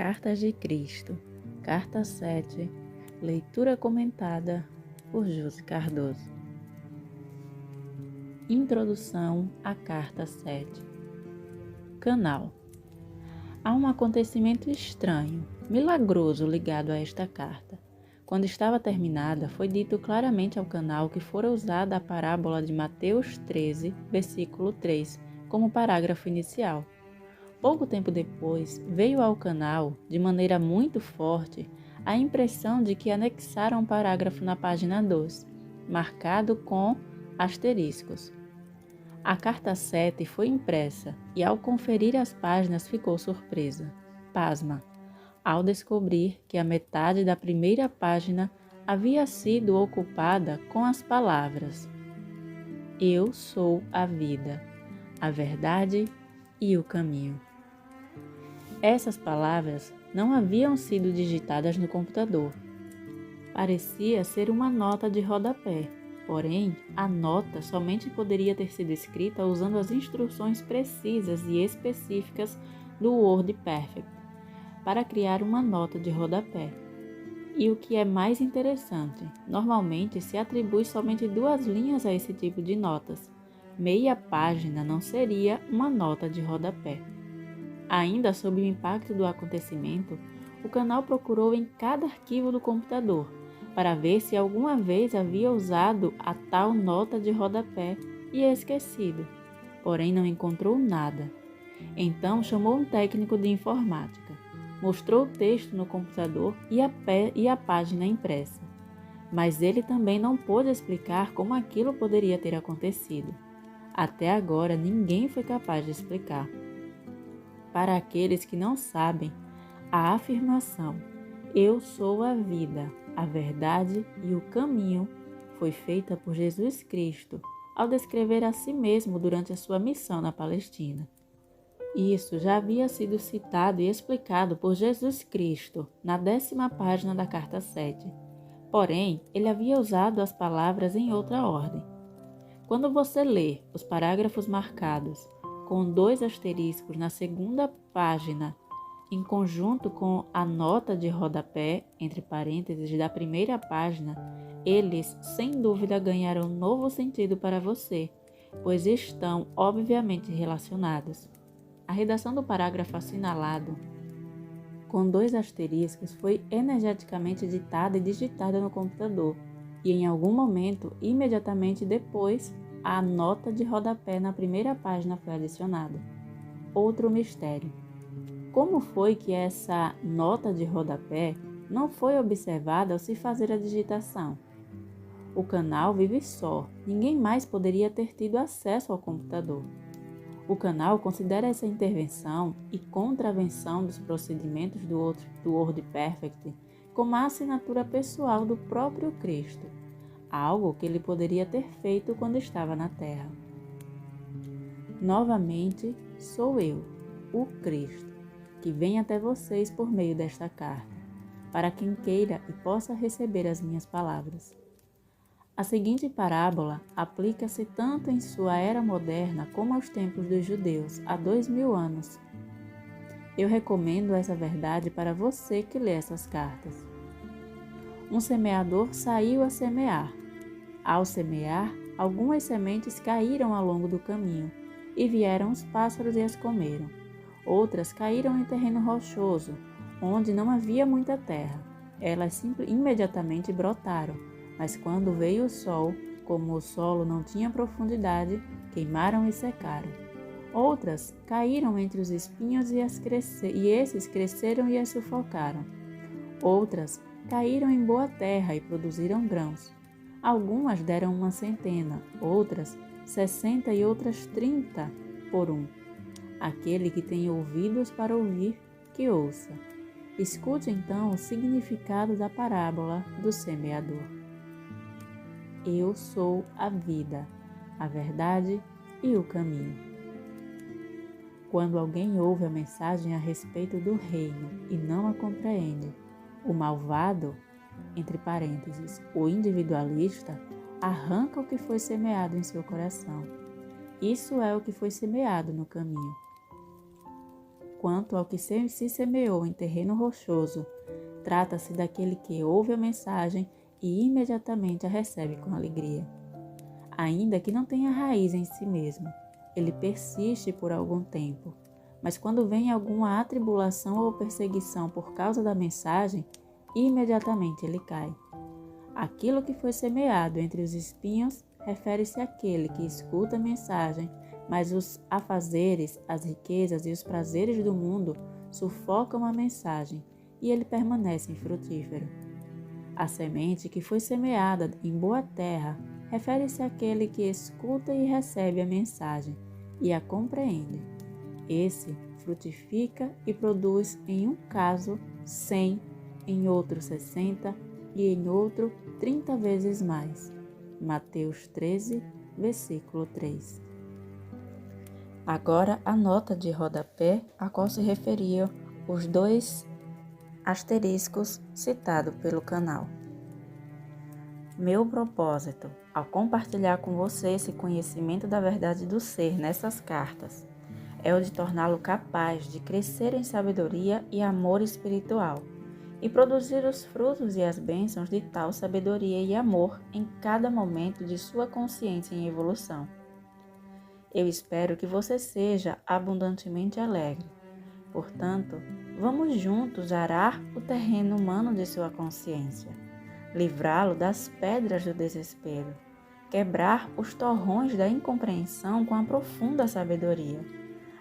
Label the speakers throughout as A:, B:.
A: Cartas de Cristo, Carta 7, leitura comentada por Josi Cardoso. Introdução à Carta 7. Canal. Há um acontecimento estranho, milagroso ligado a esta carta. Quando estava terminada, foi dito claramente ao canal que fora usada a parábola de Mateus 13, versículo 3, como parágrafo inicial. Pouco tempo depois, veio ao canal, de maneira muito forte, a impressão de que anexaram um parágrafo na página 2, marcado com asteriscos. A carta 7 foi impressa e, ao conferir as páginas, ficou surpresa. Pasma! Ao descobrir que a metade da primeira página havia sido ocupada com as palavras: Eu sou a vida, a verdade e o caminho. Essas palavras não haviam sido digitadas no computador. Parecia ser uma nota de rodapé, porém, a nota somente poderia ter sido escrita usando as instruções precisas e específicas do WordPerfect para criar uma nota de rodapé. E o que é mais interessante, normalmente se atribui somente 2 linhas a esse tipo de notas. Meia página não seria uma nota de rodapé. Ainda sob o impacto do acontecimento, o canal procurou em cada arquivo do computador para ver se alguma vez havia usado a tal nota de rodapé e esquecido, porém não encontrou nada. Então chamou um técnico de informática, mostrou o texto no computador e a página impressa, mas ele também não pôde explicar como aquilo poderia ter acontecido. Até agora ninguém foi capaz de explicar. Para aqueles que não sabem, a afirmação Eu sou a vida, a verdade e o caminho foi feita por Jesus Cristo ao descrever a si mesmo durante a sua missão na Palestina. Isso já havia sido citado e explicado por Jesus Cristo na 10ª página da Carta 7. Porém, ele havia usado as palavras em outra ordem. Quando você lê os parágrafos marcados com 2 asteriscos na 2ª página, em conjunto com a nota de rodapé, entre parênteses, da primeira página, eles, sem dúvida, ganharão novo sentido para você, pois estão obviamente relacionados. A redação do parágrafo assinalado com 2 asteriscos foi energeticamente ditada e digitada no computador, e em algum momento, imediatamente depois, a nota de rodapé na primeira página foi adicionada. Outro mistério. Como foi que essa nota de rodapé não foi observada ao se fazer a digitação? O canal vive só, ninguém mais poderia ter tido acesso ao computador. O canal considera essa intervenção e contravenção dos procedimentos do WordPerfect como a assinatura pessoal do próprio Cristo, algo que ele poderia ter feito quando estava na Terra. Novamente, sou eu, o Cristo, que vem até vocês por meio desta carta, para quem queira e possa receber as minhas palavras. A seguinte parábola aplica-se tanto em sua era moderna como aos tempos dos judeus, há 2000 anos. Eu recomendo essa verdade para você que lê essas cartas. Um semeador saiu a semear. Ao semear, algumas sementes caíram ao longo do caminho, e vieram os pássaros e as comeram. Outras caíram em terreno rochoso, onde não havia muita terra. Elas imediatamente brotaram, mas quando veio o sol, como o solo não tinha profundidade, queimaram e secaram. Outras caíram entre os espinhos e esses cresceram e as sufocaram. Outras caíram em boa terra e produziram grãos. Algumas deram 100, outras 60 e outras 30 por 1. Aquele que tem ouvidos para ouvir, que ouça. Escute então o significado da parábola do semeador. Eu sou a vida, a verdade e o caminho. Quando alguém ouve a mensagem a respeito do reino e não a compreende, o malvado, entre parênteses, o individualista, arranca o que foi semeado em seu coração. Isso é o que foi semeado no caminho. quanto ao que se semeou em terreno rochoso, trata-se daquele que ouve a mensagem e imediatamente a recebe com alegria. Ainda que não tenha raiz em si mesmo, ele persiste por algum tempo, mas quando vem alguma atribulação ou perseguição por causa da mensagem, imediatamente ele cai. Aquilo que foi semeado entre os espinhos refere-se àquele que escuta a mensagem, mas os afazeres, as riquezas e os prazeres do mundo sufocam a mensagem e ele permanece infrutífero. A semente que foi semeada em boa terra refere-se àquele que escuta e recebe a mensagem e a compreende. Esse frutifica e produz em um caso 100, em outro 60 e em outro 30 vezes mais. Mateus 13, versículo 3. Agora a nota de rodapé a qual se referiam os 2 asteriscos citados pelo canal. Meu propósito, ao compartilhar com você esse conhecimento da verdade do ser nessas cartas, é o de torná-lo capaz de crescer em sabedoria e amor espiritual e produzir os frutos e as bênçãos de tal sabedoria e amor em cada momento de sua consciência em evolução. Eu espero que você seja abundantemente alegre. Portanto, vamos juntos arar o terreno humano de sua consciência, livrá-lo das pedras do desespero, quebrar os torrões da incompreensão com a profunda sabedoria,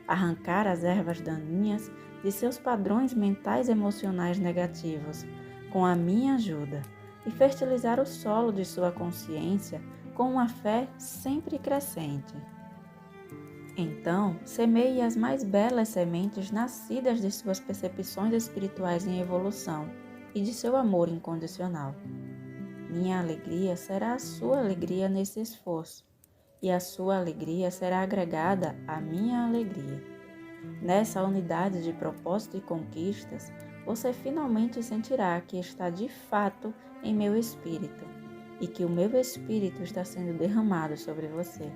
A: arrancar as ervas daninhas de seus padrões mentais e emocionais negativos com a minha ajuda e fertilizar o solo de sua consciência com uma fé sempre crescente. Então, semeie as mais belas sementes nascidas de suas percepções espirituais em evolução e de seu amor incondicional. Minha alegria será a sua alegria nesse esforço, e a sua alegria será agregada à minha alegria. Nessa unidade de propósito e conquistas, você finalmente sentirá que está de fato em meu espírito e que o meu espírito está sendo derramado sobre você.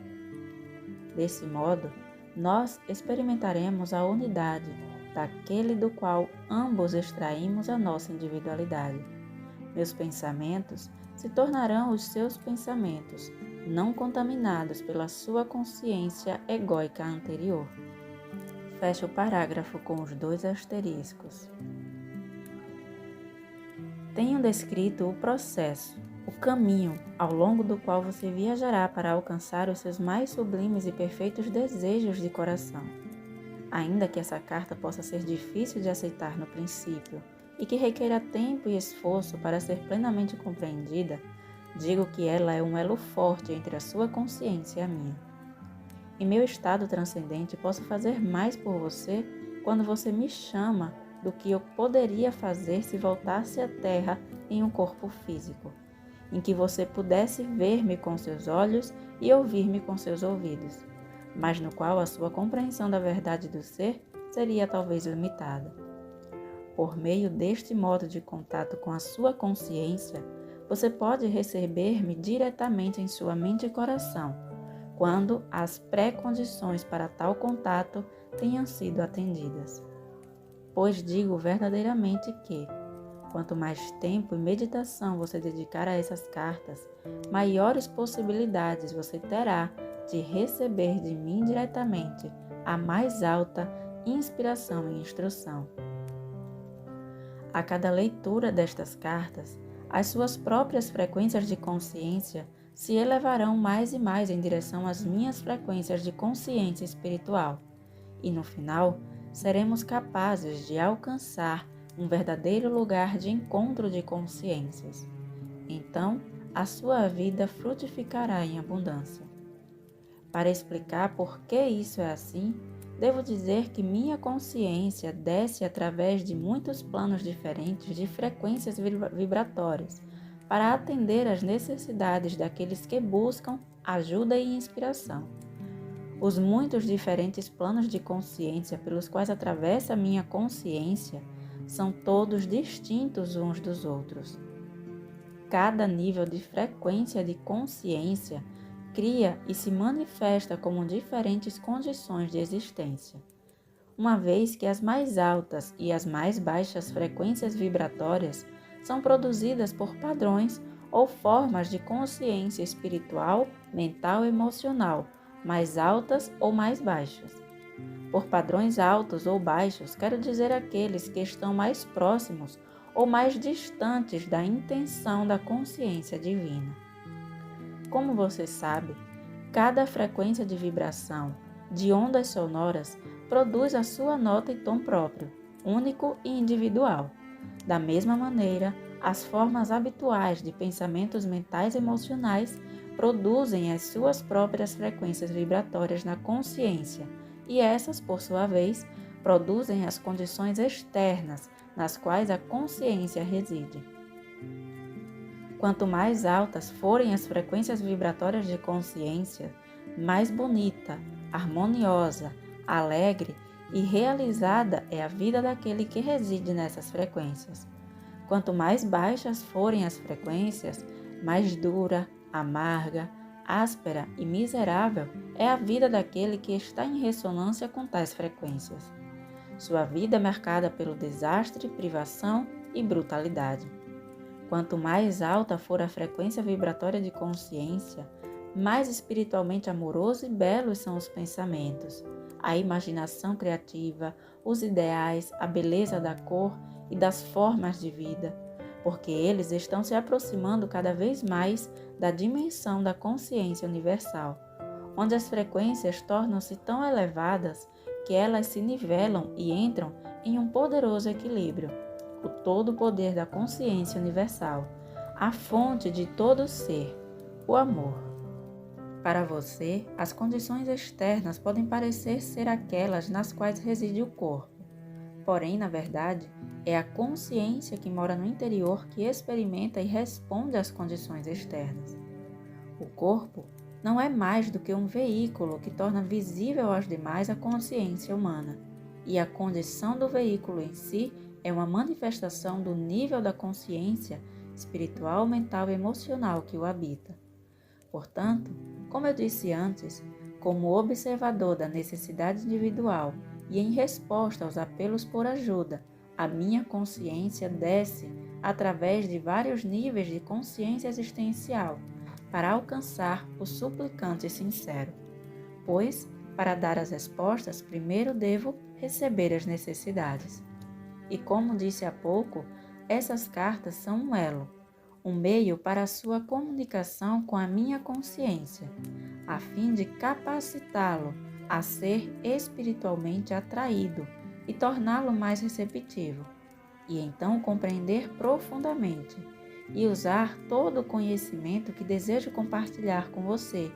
A: Desse modo, nós experimentaremos a unidade daquele do qual ambos extraímos a nossa individualidade. Meus pensamentos se tornarão os seus pensamentos, não contaminados pela sua consciência egóica anterior. Feche o parágrafo com os 2 asteriscos. Tenho descrito o processo, o caminho ao longo do qual você viajará para alcançar os seus mais sublimes e perfeitos desejos de coração. Ainda que essa carta possa ser difícil de aceitar no princípio e que requeira tempo e esforço para ser plenamente compreendida, digo que ela é um elo forte entre a sua consciência e a minha. Em meu estado transcendente, posso fazer mais por você quando você me chama do que eu poderia fazer se voltasse à Terra em um corpo físico, em que você pudesse ver-me com seus olhos e ouvir-me com seus ouvidos, mas no qual a sua compreensão da verdade do ser seria talvez limitada. Por meio deste modo de contato com a sua consciência, você pode receber-me diretamente em sua mente e coração, quando as pré-condições para tal contato tenham sido atendidas. Pois digo verdadeiramente que, quanto mais tempo e meditação você dedicar a essas cartas, maiores possibilidades você terá de receber de mim diretamente a mais alta inspiração e instrução. A cada leitura destas cartas, as suas próprias frequências de consciência se elevarão mais e mais em direção às minhas frequências de consciência espiritual, e no final seremos capazes de alcançar um verdadeiro lugar de encontro de consciências. Então, a sua vida frutificará em abundância. Para explicar por que isso é assim, devo dizer que minha consciência desce através de muitos planos diferentes de frequências vibratórias para atender às necessidades daqueles que buscam ajuda e inspiração. Os muitos diferentes planos de consciência pelos quais atravessa minha consciência são todos distintos uns dos outros. Cada nível de frequência de consciência cria e se manifesta como diferentes condições de existência. uma vez que as mais altas e as mais baixas frequências vibratórias são produzidas por padrões ou formas de consciência espiritual, mental e emocional, mais altas ou mais baixas. Por padrões altos ou baixos, quero dizer aqueles que estão mais próximos ou mais distantes da intenção da consciência divina. Como você sabe, cada frequência de vibração de ondas sonoras produz a sua nota e tom próprio, único e individual. Da mesma maneira, as formas habituais de pensamentos mentais e emocionais produzem as suas próprias frequências vibratórias na consciência, e essas, por sua vez, produzem as condições externas nas quais a consciência reside. Quanto mais altas forem as frequências vibratórias de consciência, mais bonita, harmoniosa, alegre e realizada é a vida daquele que reside nessas frequências. Quanto mais baixas forem as frequências, mais dura, amarga, áspera e miserável é a vida daquele que está em ressonância com tais frequências. Sua vida é marcada pelo desastre, privação e brutalidade. Quanto mais alta for a frequência vibratória de consciência, mais espiritualmente amoroso e belos são os pensamentos, a imaginação criativa, os ideais, a beleza da cor e das formas de vida, porque eles estão se aproximando cada vez mais da dimensão da consciência universal, onde as frequências tornam-se tão elevadas que elas se nivelam e entram em um poderoso equilíbrio, o todo poder da consciência universal, a fonte de todo ser, o amor. Para você, as condições externas podem parecer ser aquelas nas quais reside o corpo. Porém, na verdade, é a consciência que mora no interior que experimenta e responde às condições externas. O corpo não é mais do que um veículo que torna visível aos demais a consciência humana, e a condição do veículo em si é uma manifestação do nível da consciência espiritual, mental e emocional que o habita. Portanto, como eu disse antes, como observador da necessidade individual e em resposta aos apelos por ajuda, a minha consciência desce através de vários níveis de consciência existencial para alcançar o suplicante sincero. Pois, para dar as respostas, primeiro devo receber as necessidades. E como disse há pouco, essas cartas são um elo, um meio para a sua comunicação com a minha consciência, a fim de capacitá-lo a ser espiritualmente atraído e torná-lo mais receptivo, e então compreender profundamente e usar todo o conhecimento que desejo compartilhar com você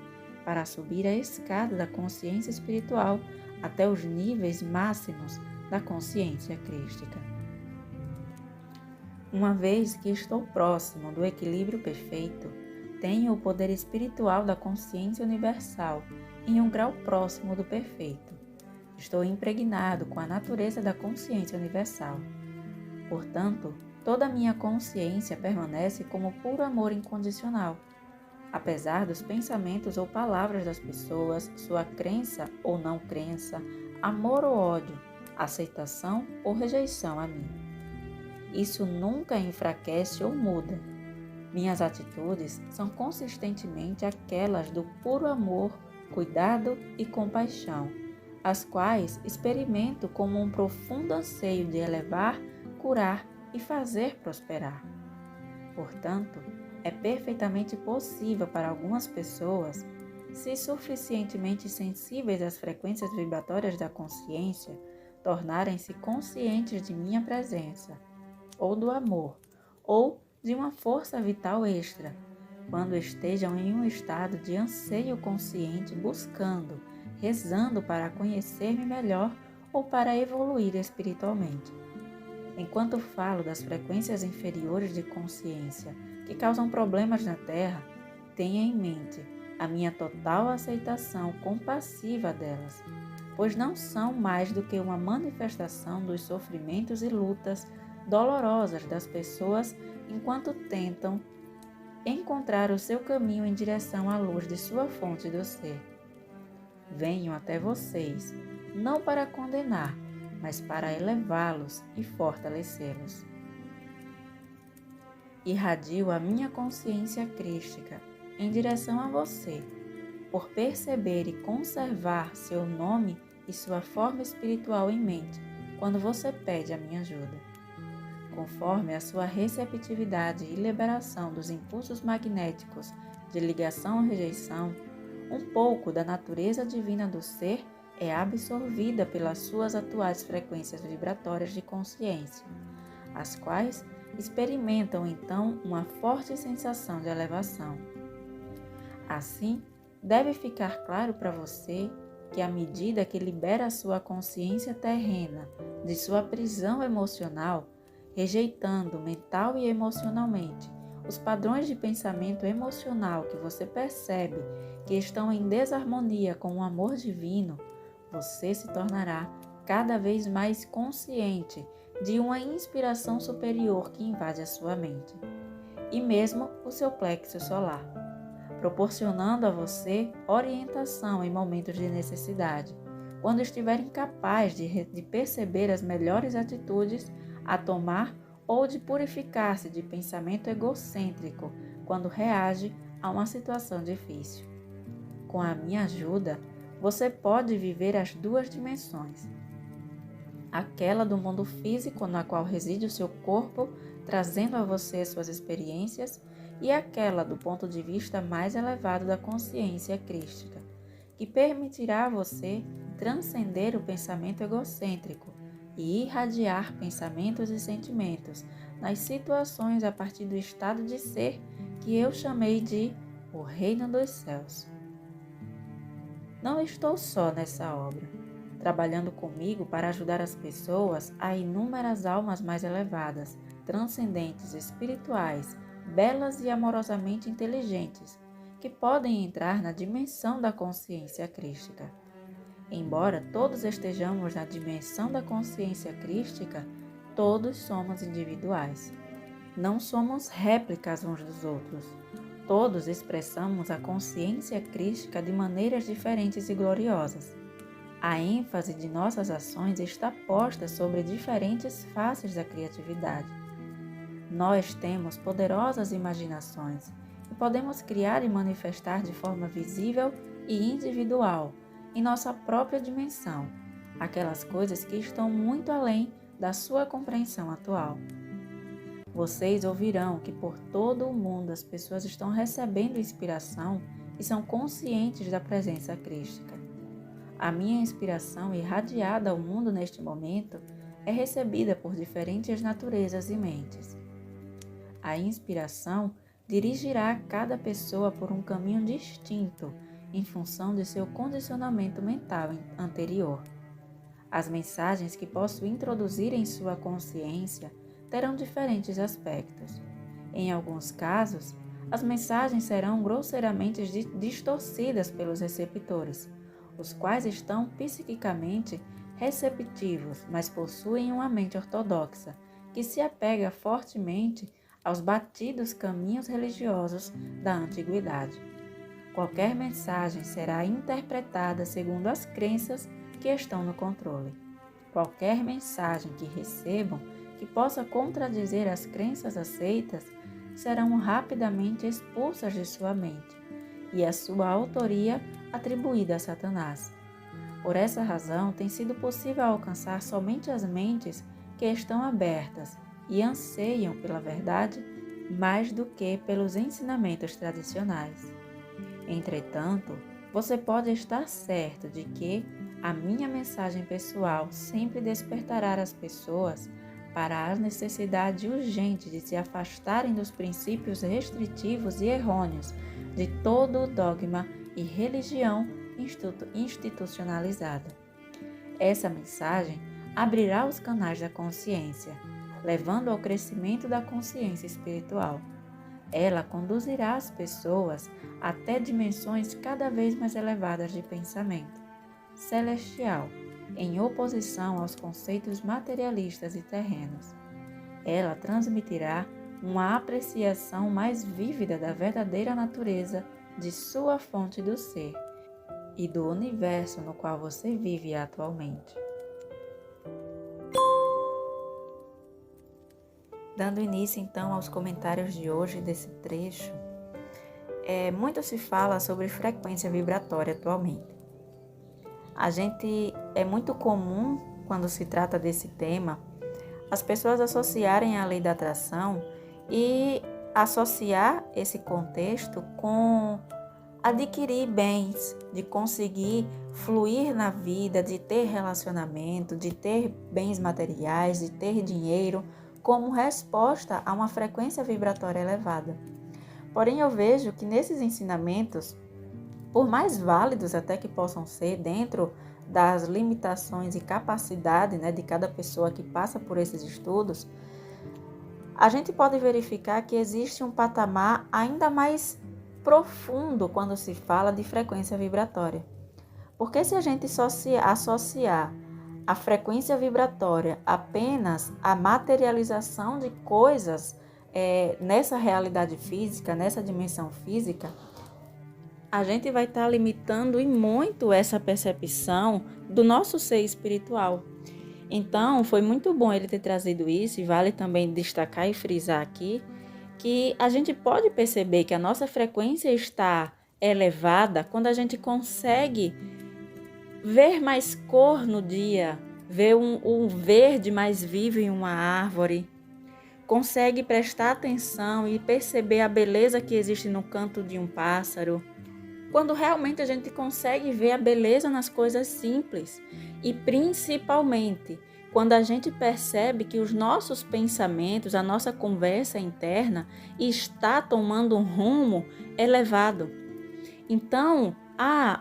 A: para subir a escada da consciência espiritual até os níveis máximos da consciência crística. Uma vez que estou próximo do equilíbrio perfeito, tenho o poder espiritual da consciência universal em um grau próximo do perfeito. Estou impregnado com a natureza da consciência universal. Portanto, toda a minha consciência permanece como puro amor incondicional, apesar dos pensamentos ou palavras das pessoas, sua crença ou não crença, amor ou ódio, aceitação ou rejeição a mim. Isso nunca enfraquece ou muda. Minhas atitudes são consistentemente aquelas do puro amor, cuidado e compaixão, as quais experimento como um profundo anseio de elevar, curar e fazer prosperar. Portanto, é perfeitamente possível para algumas pessoas, se suficientemente sensíveis às frequências vibratórias da consciência, tornarem-se conscientes de minha presença, ou do amor, ou de uma força vital extra, quando estejam em um estado de anseio consciente buscando, rezando para conhecer-me melhor ou para evoluir espiritualmente. Enquanto falo das frequências inferiores de consciência que causam problemas na Terra, tenha em mente a minha total aceitação compassiva delas, pois não são mais do que uma manifestação dos sofrimentos e lutas dolorosas das pessoas enquanto tentam encontrar o seu caminho em direção à luz de sua fonte do ser. Venho até vocês, não para condenar, mas para elevá-los e fortalecê-los. Irradio a minha consciência crística em direção a você, por perceber e conservar seu nome e sua forma espiritual em mente, quando você pede a minha ajuda. Conforme a sua receptividade e liberação dos impulsos magnéticos de ligação ou rejeição, um pouco da natureza divina do ser é absorvida pelas suas atuais frequências vibratórias de consciência, as quais experimentam então uma forte sensação de elevação. Assim, deve ficar claro para você que à medida que libera a sua consciência terrena de sua prisão emocional, rejeitando mental e emocionalmente os padrões de pensamento emocional que você percebe que estão em desarmonia com o amor divino, você se tornará cada vez mais consciente de uma inspiração superior que invade a sua mente, e mesmo o seu plexo solar, proporcionando a você orientação em momentos de necessidade, quando estiver incapaz de perceber as melhores atitudes a tomar ou de purificar-se de pensamento egocêntrico quando reage a uma situação difícil. Com a minha ajuda, você pode viver as duas dimensões. Aquela do mundo físico na qual reside o seu corpo, trazendo a você suas experiências, e aquela do ponto de vista mais elevado da consciência crística, que permitirá a você transcender o pensamento egocêntrico e irradiar pensamentos e sentimentos nas situações a partir do estado de ser que eu chamei de o Reino dos Céus. Não estou só nessa obra, trabalhando comigo para ajudar as pessoas a inúmeras almas mais elevadas, transcendentes, espirituais, belas e amorosamente inteligentes, que podem entrar na dimensão da consciência crística. Embora todos estejamos na dimensão da consciência crística, todos somos individuais. Não somos réplicas uns dos outros. Todos expressamos a consciência crística de maneiras diferentes e gloriosas. A ênfase de nossas ações está posta sobre diferentes faces da criatividade. Nós temos poderosas imaginações e podemos criar e manifestar de forma visível e individual, em nossa própria dimensão, aquelas coisas que estão muito além da sua compreensão atual. Vocês ouvirão que por todo o mundo as pessoas estão recebendo inspiração e são conscientes da presença crística. A minha inspiração irradiada ao mundo neste momento é recebida por diferentes naturezas e mentes. A inspiração dirigirá cada pessoa por um caminho distinto em função de seu condicionamento mental anterior. As mensagens que posso introduzir em sua consciência terão diferentes aspectos. Em alguns casos, as mensagens serão grosseiramente distorcidas pelos receptores, os quais estão psiquicamente receptivos, mas possuem uma mente ortodoxa, que se apega fortemente aos batidos caminhos religiosos da antiguidade. Qualquer mensagem será interpretada segundo as crenças que estão no controle. Qualquer mensagem que recebam que possa contradizer as crenças aceitas serão rapidamente expulsas de sua mente e a sua autoria atribuída a Satanás. Por essa razão, tem sido possível alcançar somente as mentes que estão abertas e anseiam pela verdade mais do que pelos ensinamentos tradicionais. Entretanto, você pode estar certo de que a minha mensagem pessoal sempre despertará as pessoas para a necessidade urgente de se afastarem dos princípios restritivos e errôneos de todo o dogma e religião institucionalizada. Essa mensagem abrirá os canais da consciência, levando ao crescimento da consciência espiritual. Ela conduzirá as pessoas até dimensões cada vez mais elevadas de pensamento celestial, em oposição aos conceitos materialistas e terrenos. Ela transmitirá uma apreciação mais vívida da verdadeira natureza de sua fonte do ser e do universo no qual você vive atualmente. Dando início então aos comentários de hoje desse trecho, muito se fala sobre frequência vibratória atualmente. É muito comum, quando se trata desse tema, as pessoas associarem a lei da atração e associar esse contexto com adquirir bens, de conseguir fluir na vida, de ter relacionamento, de ter bens materiais, de ter dinheiro, como resposta a uma frequência vibratória elevada. Porém, eu vejo que nesses ensinamentos, por mais válidos até que possam ser dentro das limitações e capacidade, de cada pessoa que passa por esses estudos, a gente pode verificar que existe um patamar ainda mais profundo quando se fala de frequência vibratória. Porque se a gente associar a frequência vibratória apenas à materialização de coisas nessa realidade física, nessa dimensão física, a gente vai estar limitando e muito essa percepção do nosso ser espiritual. Então, foi muito bom ele ter trazido isso, e vale também destacar e frisar aqui que a gente pode perceber que a nossa frequência está elevada quando a gente consegue ver mais cor no dia, ver um verde mais vivo em uma árvore, consegue prestar atenção e perceber a beleza que existe no canto de um pássaro, quando realmente a gente consegue ver a beleza nas coisas simples e principalmente quando a gente percebe que os nossos pensamentos, a nossa conversa interna está tomando um rumo elevado. Então,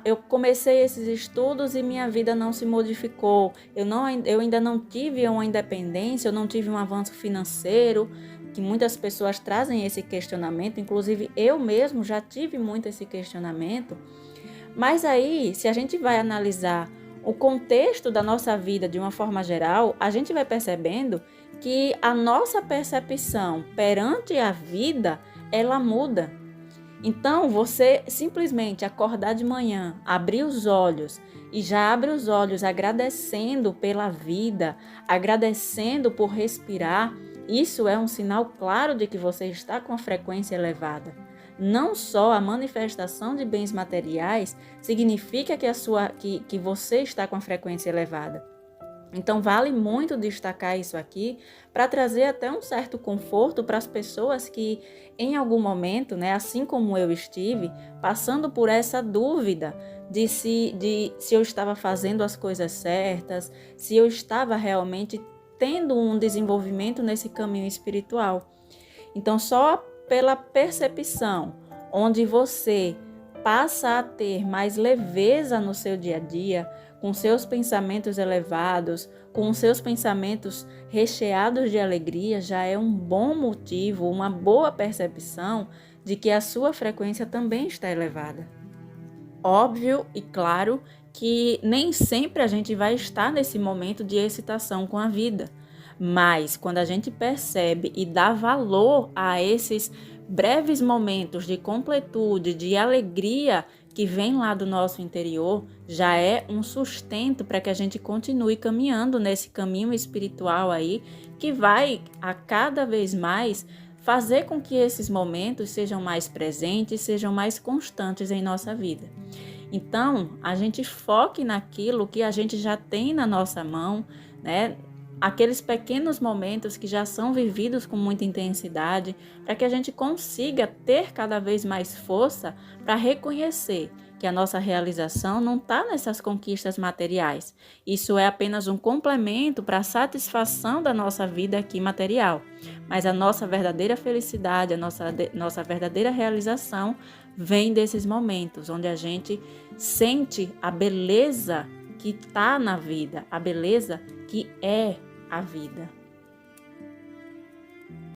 A: eu comecei esses estudos e minha vida não se modificou, eu ainda não tive uma independência, eu não tive um avanço financeiro, que muitas pessoas trazem esse questionamento, inclusive eu mesmo já tive muito esse questionamento. Mas aí, se a gente vai analisar o contexto da nossa vida de uma forma geral, a gente vai percebendo que a nossa percepção perante a vida, ela muda. Então, você simplesmente acordar de manhã, abrir os olhos e já abre os olhos agradecendo pela vida, agradecendo por respirar, isso é um sinal claro de que você está com a frequência elevada. Não só a manifestação de bens materiais significa que você está com a frequência elevada. Então, vale muito destacar isso aqui para trazer até um certo conforto para as pessoas que, em algum momento, assim como eu estive, passando por essa dúvida de se eu estava fazendo as coisas certas, se eu estava realmente tendo um desenvolvimento nesse caminho espiritual. Então, só pela percepção, onde você passa a ter mais leveza no seu dia a dia, com seus pensamentos elevados, com seus pensamentos recheados de alegria, já é um bom motivo, uma boa percepção de que a sua frequência também está elevada. Óbvio e claro que nem sempre a gente vai estar nesse momento de excitação com a vida, mas quando a gente percebe e dá valor a esses breves momentos de completude, de alegria que vem lá do nosso interior, já é um sustento para que a gente continue caminhando nesse caminho espiritual aí, que vai a cada vez mais fazer com que esses momentos sejam mais presentes, sejam mais constantes em nossa vida. Então, a gente foque naquilo que a gente já tem na nossa mão, aqueles pequenos momentos que já são vividos com muita intensidade, para que a gente consiga ter cada vez mais força para reconhecer que a nossa realização não está nessas conquistas materiais. Isso é apenas um complemento para a satisfação da nossa vida aqui material. Mas a nossa verdadeira felicidade, a nossa verdadeira realização vem desses momentos onde a gente sente a beleza que está na vida, a beleza que é a vida.